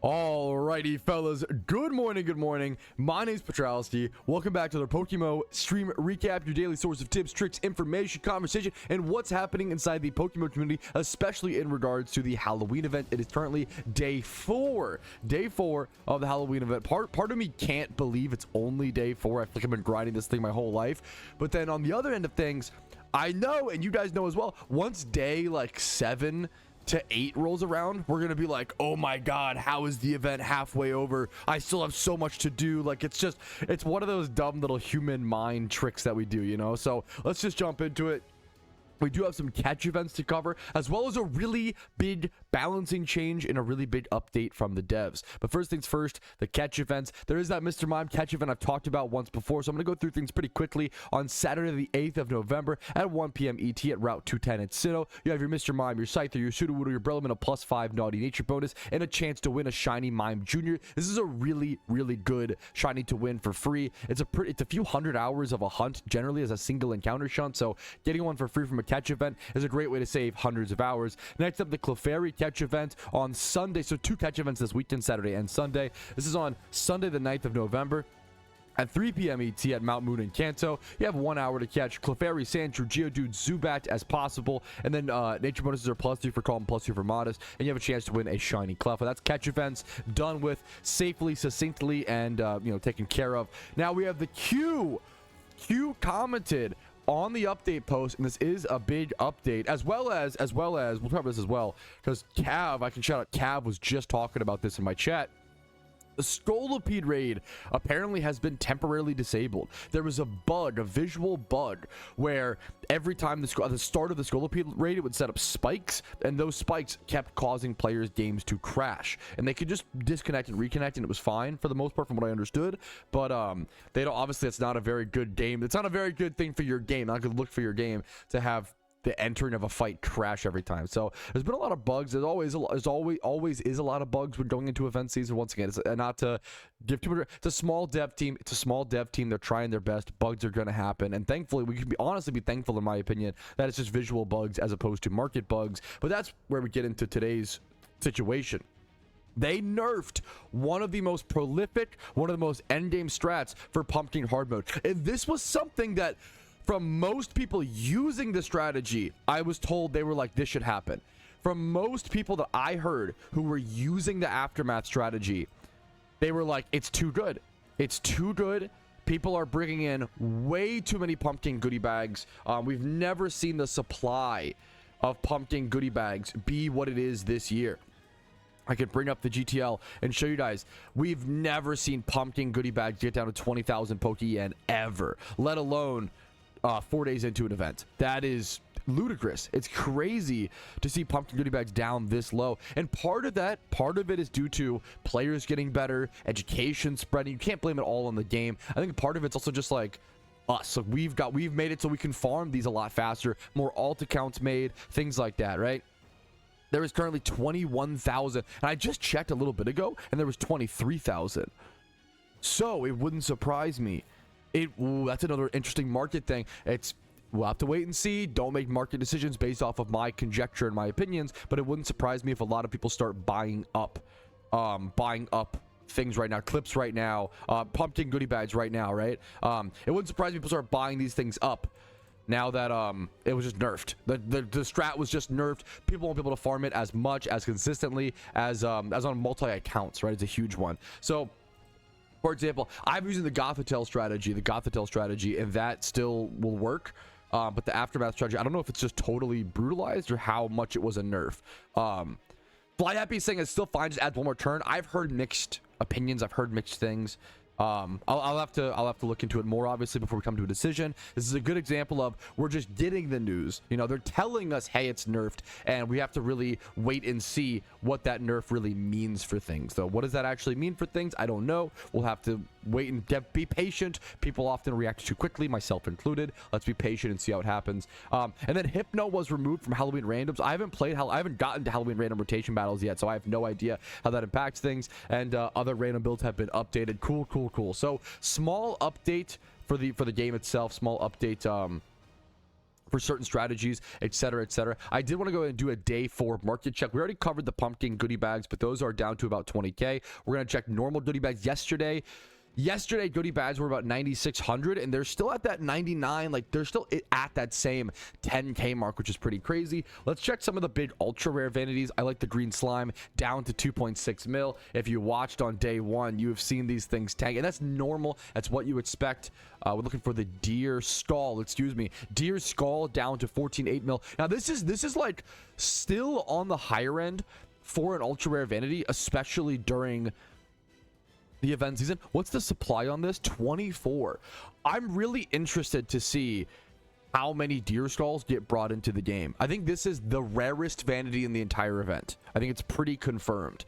Alrighty, fellas. Good morning, good morning. My name's Patrouski. Welcome back to the PokeMMO stream recap, your daily source of tips, tricks, information, conversation, and what's happening inside the PokeMMO community, especially in regards to the Halloween event. It is currently day four of the Halloween event. Part of me can't believe it's only day 4. I feel like I've been grinding this thing my whole life. But then on the other end of things, I know, and you guys know as well, once day like 7 to 8 rolls around, we're gonna be like, oh my god, how is the event halfway over? I still have so much to do. Like, it's one of those dumb little human mind tricks that we do, you know? So let's just jump into it. We do have some catch events to cover, as well as a really big balancing change and a really big update from the devs. But first things first, the catch events. There is that Mr. Mime catch event I've talked about once before, so I'm going to go through things pretty quickly. On Saturday the 8th of November at 1 p.m. ET at Route 210 in Sinnoh, you have your Mr. Mime, your Scyther, your Sudowoodo, your Breloman, a +5 Naughty Nature bonus, and a chance to win a Shiny Mime Jr. This is a really, really good Shiny to win for free. It's a few hundred hours of a hunt, generally as a single encounter shunt, so getting one for free from a catch event is a great way to save hundreds of hours. Next up, the Clefairy catch event on Sunday. So 2 catch events this weekend, Saturday and Sunday. This is on Sunday the 9th of November at 3 p.m. ET at Mount Moon in Kanto. You have 1 hour to catch Clefairy, Sandshrew, Geodude, Zubat as possible, and then nature bonuses are +3 for Calm, +2 for Modest, and you have a chance to win a Shiny Clefairy. That's catch events done with safely, succinctly, and taken care of. Now we have the Q commented on the update post, and this is a big update, as well as we'll cover this as well, because Cav, I can shout out Cav, was just talking about this in my chat. The Scolipede raid apparently has been temporarily disabled. There was a bug, a visual bug, where every time at the start of the Scolipede raid, it would set up spikes, and those spikes kept causing players' games to crash. And they could just disconnect and reconnect, and it was fine for the most part, from what I understood. But they don't. Obviously, it's not a very good game. It's not a very good thing for your game. Not a good look for your game to have the entering of a fight crash every time. So there's been a lot of bugs. There's always is a lot of bugs when going into event season. Once again, it's not to give too much. It's a small dev team. They're trying their best. Bugs are going to happen, and thankfully we can honestly be thankful, in my opinion, that it's just visual bugs as opposed to market bugs. But that's where we get into today's situation. They nerfed one of the most prolific, one of the most endgame strats for Pumpkin hard mode, and this was something that, from most people using the strategy, I was told they were like, this should happen. From most people that I heard who were using the Aftermath strategy, they were like, it's too good. It's too good. People are bringing in way too many Pumpkin goodie bags. We've never seen the supply of Pumpkin goodie bags be what it is this year. I could bring up the GTL and show you guys. We've never seen Pumpkin goodie bags get down to 20,000 Pokeyen ever, let alone 4 days into an event. That is ludicrous. It's crazy to see Pumpkin goodie bags down this low, and part of it is due to players getting better, education spreading. You can't blame it all on the game. I think part of it's also just like us. So we've made it so we can farm these a lot faster, more alt accounts made, things like that, right? There is currently 21,000, and I just checked a little bit ago, and there was 23,000. So it wouldn't surprise me. That's another interesting market thing. We'll have to wait and see. Don't make market decisions based off of my conjecture and my opinions, but it wouldn't surprise me if a lot of people start buying up things right now, clips right now, Pumpkin goodie bags right now, right? It wouldn't surprise me if people start buying these things up now that it was just nerfed. The strat was just nerfed. People won't be able to farm it as much, as consistently as on multi accounts, right? It's a huge one. So, for example, I'm using the Gothitelle strategy, and that still will work. But the Aftermath strategy, I don't know if it's just totally brutalized or how much it was a nerf. Fly Happy is saying it's still fine, just add one more turn. I've heard mixed opinions. I've heard mixed things. I'll have to look into it more, obviously, before we come to a decision. This is a good example of, we're just getting the news. You know, they're telling us, hey, it's nerfed, and we have to really wait and see what that nerf really means for things. So what does that actually mean for things? I don't know. We'll have to wait and be patient. People often react too quickly, myself included. Let's be patient and see how it happens. And then Hypno was removed from Halloween randoms. I haven't gotten to Halloween random rotation battles yet, so I have no idea how that impacts things. And other random builds have been updated. Cool. So small update for the game itself. Small update for certain strategies, etc., etc. I did want to go ahead and do a day 4 market check. We already covered the pumpkin goodie bags, but those are down to about 20k. We're going to check normal goodie bags. Yesterday goodie bags were about 9,600, and they're still at that 99. Like, they're still at that same 10k mark, which is pretty crazy. Let's check some of the big ultra rare vanities. I like the green slime down to 2.6 mil. If you watched on day 1, you have seen these things tank, and that's normal. That's what you expect. We're looking for the deer skull, deer skull down to 14.8 mil. Now this is like still on the higher end for an ultra rare vanity, especially during the event season. What's the supply on this? 24. I'm really interested to see how many deer skulls get brought into the game. I think this is the rarest vanity in the entire event. I think it's pretty confirmed,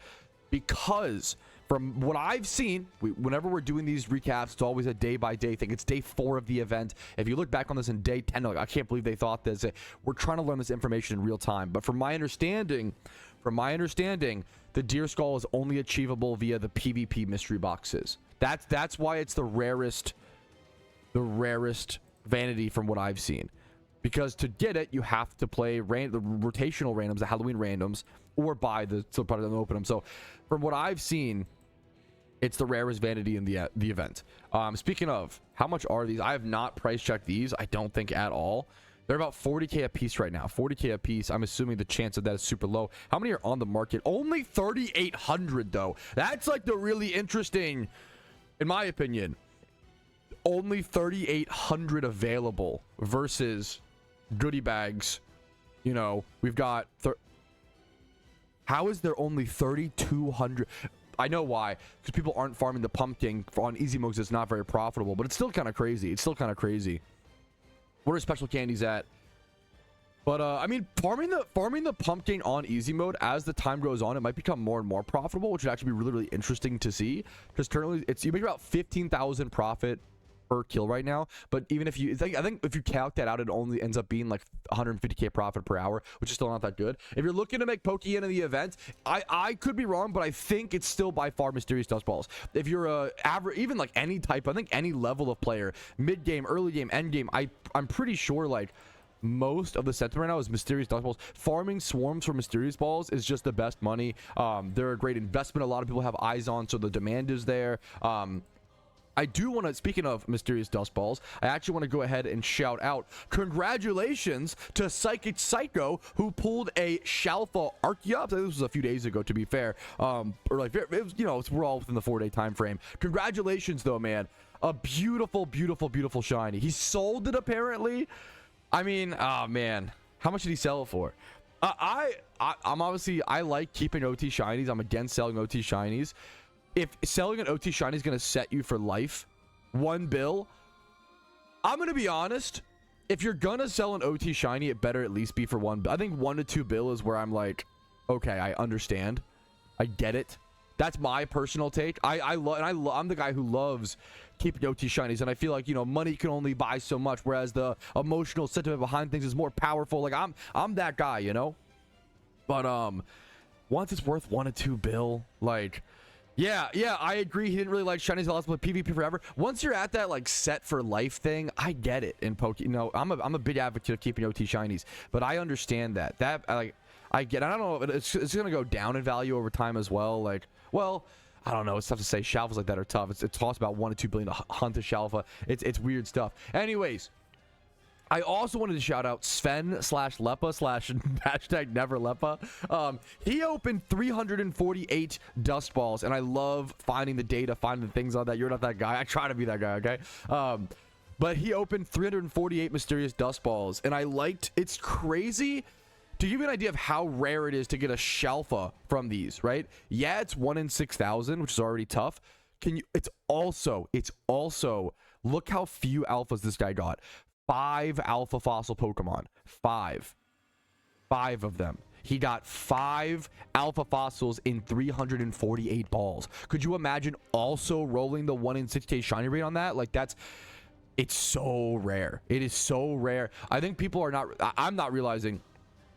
because from what I've seen, whenever we're doing these recaps, it's always a day-by-day thing. It's day 4 of the event. If you look back on this in day 10, like, I can't believe they thought this. We're trying to learn this information in real time. But from my understanding, the deer skull is only achievable via the PvP mystery boxes. That's why it's the rarest vanity from what I've seen. Because to get it, you have to play the rotational randoms, the Halloween randoms, or buy the product and open them. So from what I've seen, it's the rarest vanity in the event. Speaking of, how much are these? I have not price checked these, I don't think, at all. They're about 40k a piece right now. 40k a piece. I'm assuming the chance of that is super low. How many are on the market? Only 3,800 though. That's like the really interesting, in my opinion. Only 3,800 available versus goodie bags. You know, we've got. How is there only 3,200? I know why, because people aren't farming the pumpkin on easy modes. It's not very profitable, but it's still kind of crazy. What are special candies at? But I mean, farming the pumpkin on easy mode as the time goes on, it might become more and more profitable, which would actually be really, really interesting to see. Because currently, you make about 15,000 profit per kill right now. But even if you, I think if you calc that out, it only ends up being like 150k profit per hour, which is still not that good. If you're looking to make Pokeyen in the event, I could be wrong, but I think it's still by far mysterious dust balls. If you're a average, even like any type, I think any level of player, mid game, early game, end game, I'm pretty sure like most of the sentiment right now is mysterious dust balls. Farming swarms for mysterious balls is just the best money. They're a great investment. A lot of people have eyes on, so the demand is there. I do want to, speaking of mysterious dust balls, I actually want to go ahead and shout out congratulations to Psychic Psycho, who pulled a Shalpha Archeops. This was a few days ago, to be fair. Or like, it was, you know, we're all within the 4-day time frame. Congratulations though, man. A beautiful, beautiful, beautiful shiny. He sold it apparently. I mean, oh man, how much did he sell it for? I'm obviously, I like keeping OT shinies. I'm against selling OT shinies. If selling an OT shiny is going to set you for life, 1 bill, I'm going to be honest. If you're going to sell an OT shiny, it better at least be for 1 bill. I think 1 to 2 bill is where I'm like, okay, I understand. I get it. That's my personal take. I'm the guy who loves keeping OT shinies, and I feel like, you know, money can only buy so much, whereas the emotional sentiment behind things is more powerful. Like, I'm that guy, you know? But once it's worth 1 to 2 bill, like, yeah, I agree. He didn't really like shinies. I'll play PvP forever. Once you're at that like set for life thing, I get it. In Poke, you know, I'm a big advocate of keeping OT shinies, but I understand that. I get. I don't know. It's gonna go down in value over time as well. Like, well, I don't know. It's tough to say. Shalphas like that are tough. It costs about 1 to 2 billion to hunt a Shalpha. It's weird stuff. Anyways, I also wanted to shout out Sven/Leppa/ #NeverLeppa. He opened 348 dust balls, and I love finding the data, finding the things on that. You're not that guy. I try to be that guy, okay? But he opened 348 mysterious dust balls, and I liked. It's crazy. To give you an idea of how rare it is to get a Shalpha from these, right? Yeah, it's 1 in 6,000, which is already tough. It's also look how few alphas this guy got. 5 alpha fossil Pokemon. 5 of them. He got 5 alpha fossils in 348 balls. Could you imagine also rolling the 1 in 6k shiny rate on that? Like, it's so rare. It is so rare. I think people are not, I'm not realizing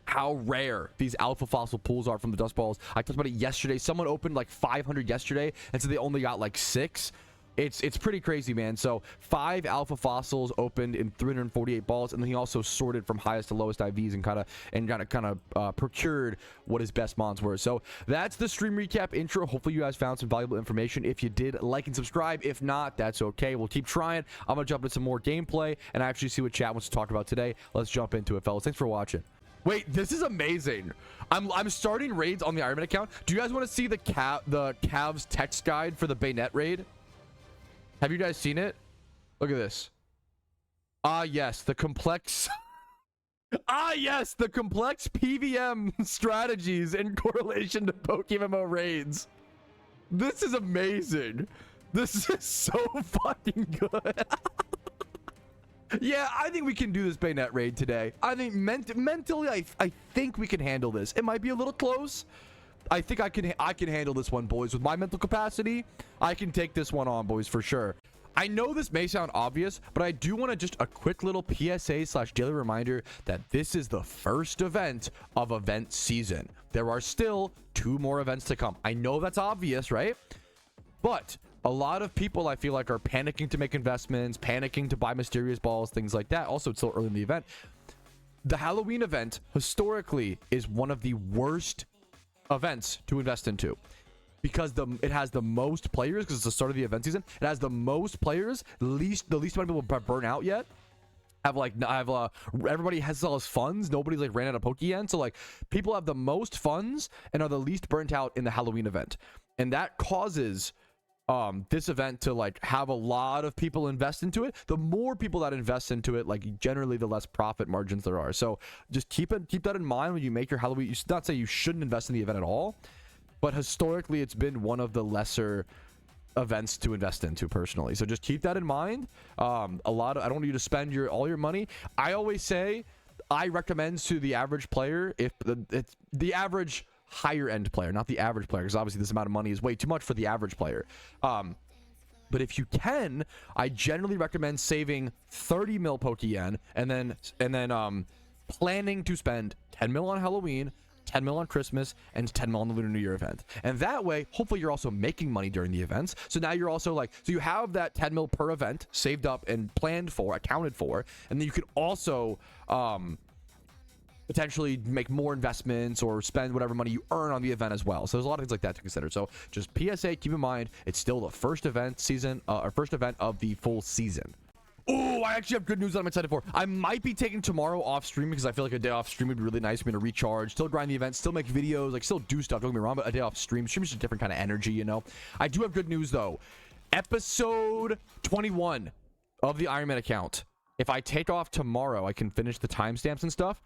how rare these alpha fossil pools are from the dust balls. I talked about it yesterday. Someone opened like 500 yesterday, and so they only got like 6. it's pretty crazy, man. So 5 alpha fossils opened in 348 balls, and then he also sorted from highest to lowest IVs and kind of procured what his best mons were. So that's the stream recap intro. Hopefully you guys found some valuable information. If you did, like and subscribe. If not, that's okay. We'll keep trying. I'm gonna jump into some more gameplay and actually see what chat wants to talk about today. Let's jump into it, fellas. Thanks for watching. Wait, this is amazing. I'm starting raids on the Iron Man account. Do you guys want to see the Cavs text guide for the Banette raid? Have you guys seen it? Look at this. Yes, the complex yes, the complex PVM strategies in correlation to PokeMMO raids. This is amazing. This is so fucking good. Yeah, I think we can do this Banette raid today. I think mentally, I think we can handle this. It might be a little close. I think I can handle this one, boys. With my mental capacity, I can take this one on, boys, for sure. I know this may sound obvious, but I do want to just a quick little PSA/daily reminder that this is the first event of event season. There are still 2 more events to come. I know that's obvious, right? But a lot of people, I feel like, are panicking to make investments, panicking to buy mysterious balls, things like that. Also, it's still early in the event. The Halloween event, historically, is one of the worst events to invest into because it has the most players, because it's the start of the event season. It has the most players, the least amount of people burn out yet. Everybody has all his funds. Nobody's like ran out of Pokeyen. So like people have the most funds and are the least burnt out in the Halloween event. And that causes this event to like have a lot of people invest into it. The more people that invest into it, like generally the less profit margins there are. So just keep that in mind when you make your Halloween. You should not say you shouldn't invest in the event at all, but historically it's been one of the lesser events to invest into personally. So just keep that in mind. I don't want you to spend all your money. I always say I recommend to the average player, if it's the average higher end player, not the average player, because obviously this amount of money is way too much for the average player. But if you can, I generally recommend saving 30 mil Pokeyen and then planning to spend 10 mil on Halloween, 10 mil on Christmas, and 10 mil on the Lunar New Year event. And that way, hopefully you're also making money during the events. So now you're also like, so you have that 10 mil per event saved up and planned for, accounted for, and then you could also potentially make more investments or spend whatever money you earn on the event as well. So there's a lot of things like that to consider. So just PSA, keep in mind, it's still the first event season, or first event of the full season. Oh, I actually have good news that I'm excited for. I might be taking tomorrow off stream because I feel like a day off stream would be really nice for me to recharge, still grind the event, still make videos, like still do stuff. Don't get me wrong, but a day off stream is just a different kind of energy, you know? I do have good news though. Episode 21 of the Iron Man account. If I take off tomorrow, I can finish the timestamps and stuff.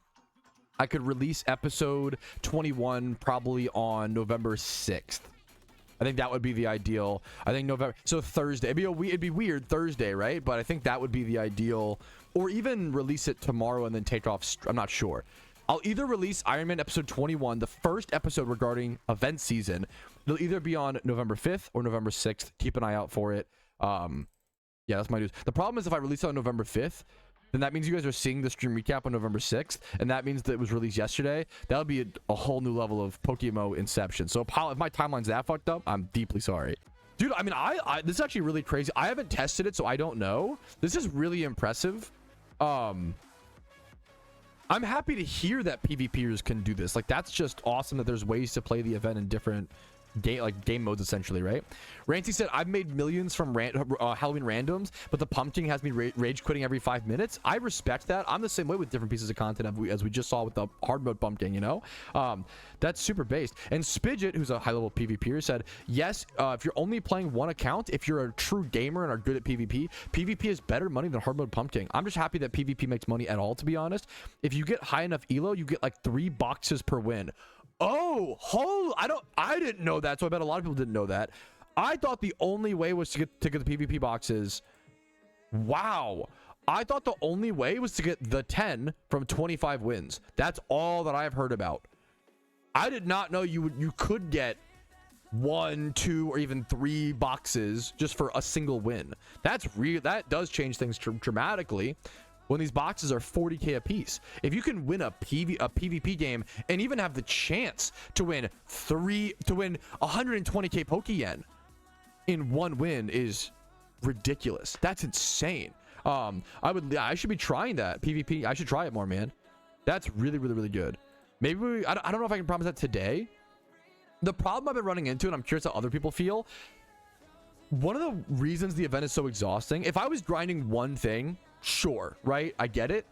I could release episode 21 probably on November 6th. I think that would be the ideal. I think November, so Thursday. It'd be weird Thursday, right? But I think that would be the ideal. Or even release it tomorrow and then take off. I'm not sure. I'll either release Iron Man episode 21, the first episode regarding event season. It'll either be on November 5th or November 6th. Keep an eye out for it. Yeah, that's my news. The problem is if I release it on November 5th, then that means you guys are seeing the stream recap on November 6th, and that means that it was released yesterday. That would be a whole new level of PokeMMO inception. So if my timeline's that fucked up, I'm deeply sorry. Dude, I mean, this is actually really crazy. I haven't tested it, so I don't know. This is really impressive. I'm happy to hear that PvPers can do this. Like, that's just awesome that there's ways to play the event in different game modes, essentially, right? Rancy said, I've made millions from Halloween randoms, but the Pumpking has me rage quitting every 5 minutes. I respect that. I'm the same way with different pieces of content as we just saw with the hard mode Pumpking, you know? That's super based. And Spidget, who's a high level PvPer, said, yes, if you're only playing one account, if you're a true gamer and are good at PvP, PvP is better money than hard mode Pumpking. I'm just happy that PvP makes money at all, to be honest. If you get high enough elo, you get like 3 boxes per win. Oh, I didn't know that, so I bet a lot of people didn't know that. I thought the only way was to get the PvP boxes. Wow. I thought the only way was to get the 10 from 25 wins. That's all that I've heard about. I did not know you could get 1, 2, or even 3 boxes just for a single win. That's real. That does change things dramatically. When these boxes are 40k a piece, if you can win a PvP game and even have the chance to win 120k Pokeyen in one win is ridiculous. That's insane. I should be trying that PvP. I should try it more, man. That's really, really, really good. Maybe I don't know if I can promise that today. The problem I've been running into, and I'm curious how other people feel, one of the reasons the event is so exhausting, if I was grinding one thing, sure, right? I get it.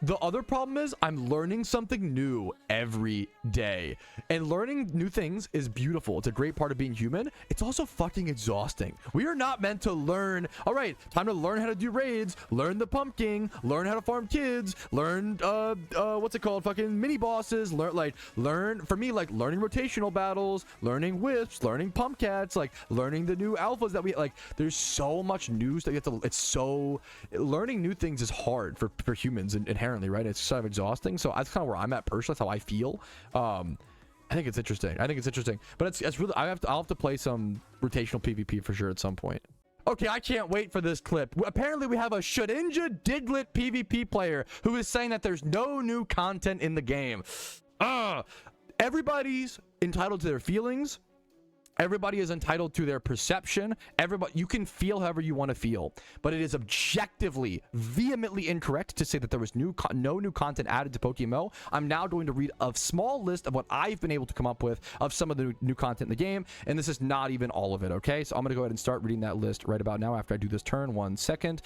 The other problem is I'm learning something new every day, and learning new things is beautiful. It's a great part of being human. It's also fucking exhausting. We are not meant to learn. All right, time to learn how to do raids, learn the pumpkin, learn how to farm kids, learn what's it called, fucking mini bosses, learn for me, like learning rotational battles, learning wisps, learning pumpcats, like learning the new alphas that we like. There's so much news that you have to, it's so, learning new things is hard for humans inherently, right? It's sort of exhausting. So that's kind of where I'm at personally. That's how I feel. I think it's interesting. But it's really, I'll have to play some rotational PvP for sure at some point. Okay, I can't wait for this clip. Apparently we have a Shedinja Diglett PvP player who is saying that there's no new content in the game. Everybody's entitled to their feelings. Everybody is entitled to their perception. You can feel however you want to feel, but it is objectively, vehemently incorrect to say that there was no new content added to PokeMMO. I'm now going to read a small list of what I've been able to come up with of some of the new content in the game, and this is not even all of it, okay? So I'm going to go ahead and start reading that list right about now after I do this turn. 1 second.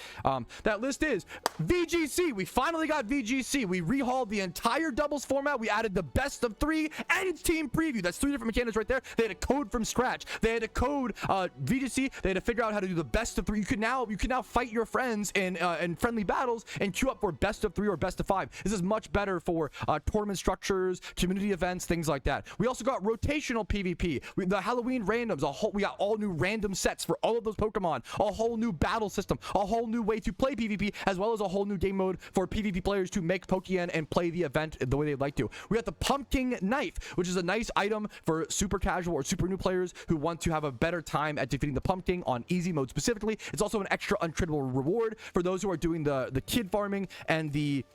That list is VGC. We finally got VGC. We rehauled the entire doubles format. We added the best of 3 and team preview. That's 3 different mechanics right there. They had a code from scratch. They had to code VGC. They had to figure out how to do the best of 3. You can now fight your friends in friendly battles and queue up for best of 3 or best of 5. This is much better for tournament structures, community events, things like that. We also got rotational PvP. The Halloween randoms. We got all new random sets for all of those Pokemon. A whole new battle system. A whole new way to play PvP, as well as a whole new game mode for PvP players to make Pokeyen and play the event the way they'd like to. We got the Pumpking knife, which is a nice item for super casual or super new players who want to have a better time at defeating the Pumpkin on easy mode specifically. It's also an extra untradable reward for those who are doing the kid farming and the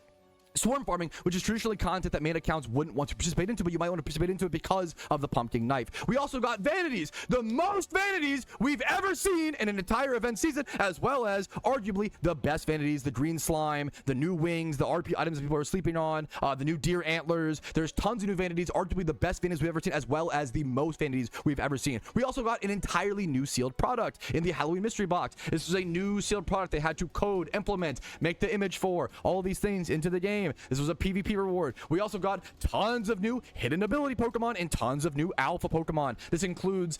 swarm farming, which is traditionally content that main accounts wouldn't want to participate into, but you might want to participate into it because of the Pumpkin knife. We also got vanities, the most vanities we've ever seen in an entire event season, as well as arguably the best vanities, the green slime, the new wings, the RP items that people are sleeping on, the new deer antlers. There's tons of new vanities, arguably the best vanities we've ever seen, as well as the most vanities we've ever seen. We also got an entirely new sealed product in the Halloween mystery box. This was a new sealed product they had to code, implement, make the image for, all of these things into the game. This was a PvP reward. We also got tons of new hidden ability Pokemon and tons of new alpha Pokemon. This includes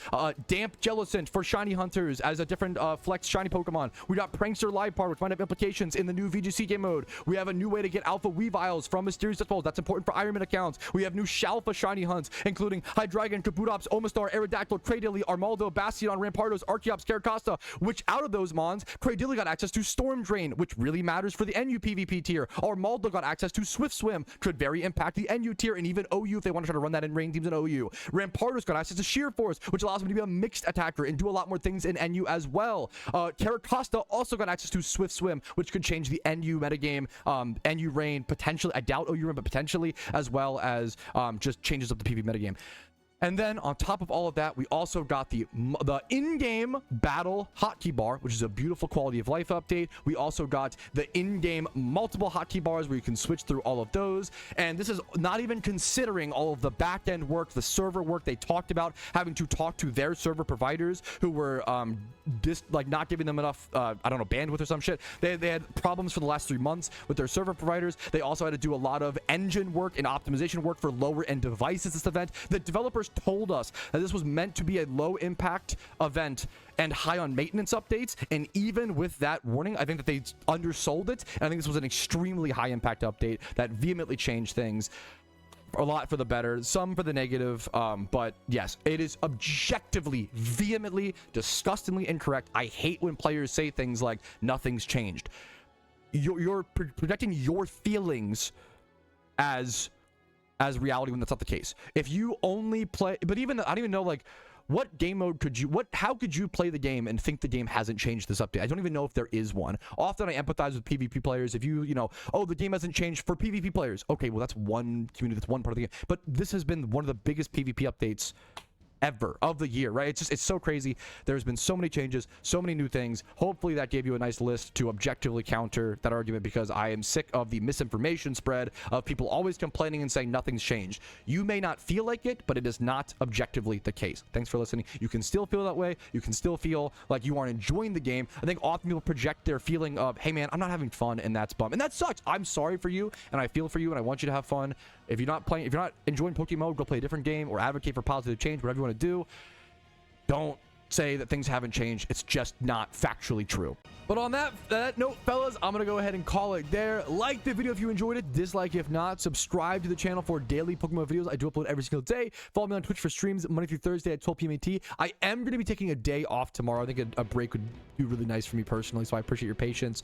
Damp Jellicent for shiny hunters as a different flex shiny Pokemon. We got Prankster Livepar, which might have implications in the new VGC game mode. We have a new way to get alpha Weaviles from Mysterious Death Balls. That's important for Ironman accounts. We have new Shalpha shiny hunts, including Hydreigon, Kabutops, Omastar, Aerodactyl, Cradily, Armaldo, Bastion, Rampardos, Archeops, Caracosta, which out of those mons, Cradily got access to Storm Drain, which really matters for the NU PvP tier. Armaldo got access to Swift Swim, could very impact the NU tier and even OU if they want to try to run that in rain teams in OU. Rampardos got access to Sheer Force, which allows him to be a mixed attacker and do a lot more things in NU as well. Caracosta also got access to Swift Swim, which could change the NU metagame, NU rain, potentially, I doubt OU rain, but potentially, as well as just changes up the PvP metagame. And then on top of all of that, we also got the in-game battle hotkey bar, which is a beautiful quality of life update. We also got the in-game multiple hotkey bars where you can switch through all of those. And this is not even considering all of the back-end work, the server work they talked about, having to talk to their server providers who were not giving them enough, bandwidth or some shit. They had problems for the last 3 months with their server providers. They also had to do a lot of engine work and optimization work for lower-end devices this event. The developers told us that this was meant to be a low impact event and high on maintenance updates, and even with that warning, I think that they undersold it, and I think this was an extremely high impact update that vehemently changed things a lot for the better, some for the negative, but yes, it is objectively, vehemently, disgustingly incorrect. I hate when players say things like nothing's changed. You're projecting your feelings as reality when that's not the case. If you only play, but even I don't even know, like, what game mode how could you play the game and think the game hasn't changed this update? I don't even know if there is one. Often I empathize with PvP players. If you know, oh, the game hasn't changed for PvP players. Okay, well, that's one community, that's one part of the game. But this has been one of the biggest PvP updates ever of the year, right? It's so crazy. There's been so many changes, so many new things. Hopefully that gave you a nice list to objectively counter that argument, because I am sick of the misinformation spread of people always complaining and saying nothing's changed. You may not feel like it, but it is not objectively the case. Thanks for listening. You can still feel that way. You can still feel like you aren't enjoying the game. I think often people project their feeling of, hey man, I'm not having fun, and that's bum, and that sucks. I'm sorry for you, and I feel for you, and I want you to have fun. If you're not enjoying PokeMMO, go play a different game or advocate for positive change, whatever you want to do. Don't say that things haven't changed. It's just not factually true. But on that note, fellas, I'm gonna go ahead and call it there. Like the video if you enjoyed it, dislike if not. Subscribe to the channel for daily Pokemon videos. I do upload every single day. Follow me on Twitch for streams Monday through Thursday at 12 p.m. AT. I am gonna be taking a day off tomorrow. I think a break would be really nice for me personally, so I appreciate your patience.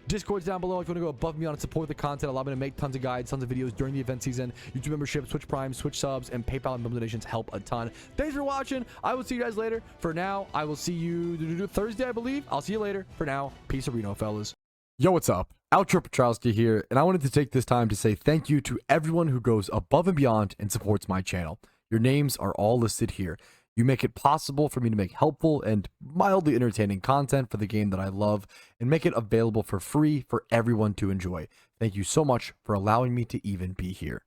Discord's down below if you want to go above me on and support the content. Allow me to make tons of guides, tons of videos during the event season. YouTube memberships, Twitch Prime, Switch subs, and PayPal and donations help a ton. Thanks for watching. I will see you guys later. For now, I will see you Thursday, I believe. I'll see you later. For now, peace Reno, fellas. Yo, what's up? Outro Patrouski here, and I wanted to take this time to say thank you to everyone who goes above and beyond and supports my channel. Your names are all listed here. You make it possible for me to make helpful and mildly entertaining content for the game that I love and make it available for free for everyone to enjoy. Thank you so much for allowing me to even be here.